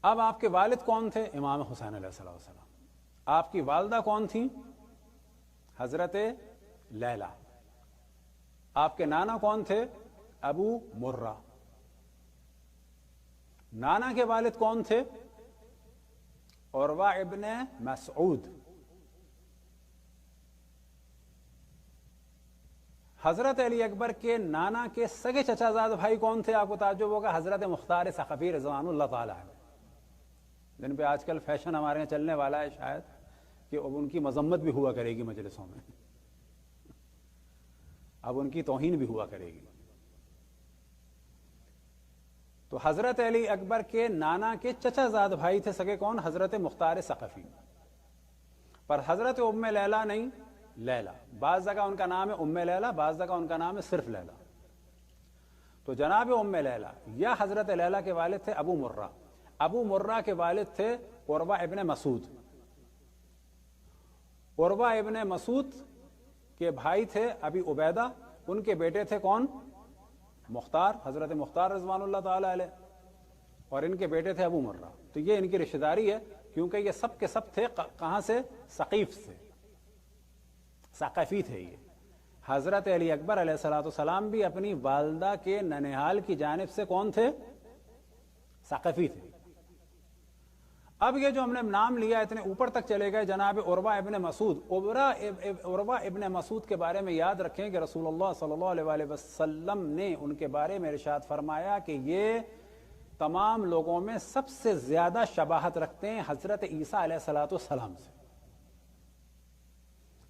اب آپ کے والد کون تھے؟ امام حسین علیہ السلام. آپ کی والدہ کون تھیں؟ حضرت لیلا. آپ کے نانا کون تھے؟ ابو مرہ. نانا کے والد کون تھے؟ عروہ ابن مسعود. حضرت علی اکبر کے نانا کے سگے چچا زاد بھائی کون تھے؟ آپ کو تعجب ہوگا، حضرت مختار ثقفی رضوان اللہ تعالی عنہ، جن پہ آج کل فیشن ہمارے یہاں چلنے والا ہے شاید کہ اب ان کی مذمت بھی ہوا کرے گی مجلسوں میں، اب ان کی توہین بھی ہوا کرے گی. تو حضرت علی اکبر کے نانا کے چچا زاد بھائی تھے سگے کون؟ حضرت مختار ثقفی. پر حضرت ام لیلا نہیں، لیلا. بعض جگہ ان کا نام ہے ام لیلا، بعض جگہ ان کا نام ہے صرف لیلا. تو جناب ام لیلا یا حضرت لیلا کے والد تھے ابو مرہ. ابو مرہ کے والد تھے عروہ ابن مسعود. عروہ ابن مسعود کے بھائی تھے ابی عبیدہ، ان کے بیٹے تھے کون؟ مختار، حضرت مختار رضوان اللہ تعالی علیہ، اور ان کے بیٹے تھے ابو مرہ. تو یہ ان کی رشتہ داری ہے، کیونکہ یہ سب کے سب تھے کہاں سے؟ ثقیف سے، ثقفی تھے. یہ حضرت علی اکبر علیہ السلام بھی اپنی والدہ کے ننہال کی جانب سے کون تھے؟ ثقفی تھے. اب یہ جو ہم نے نام لیا اتنے اوپر تک چلے گئے، جناب عروہ ابن مسعود. عروہ ابن مسعود کے بارے میں یاد رکھیں کہ رسول اللہ صلی اللہ علیہ وآلہ وسلم نے ان کے بارے میں ارشاد فرمایا کہ یہ تمام لوگوں میں سب سے زیادہ شباہت رکھتے ہیں حضرت عیسیٰ علیہ السلام سے.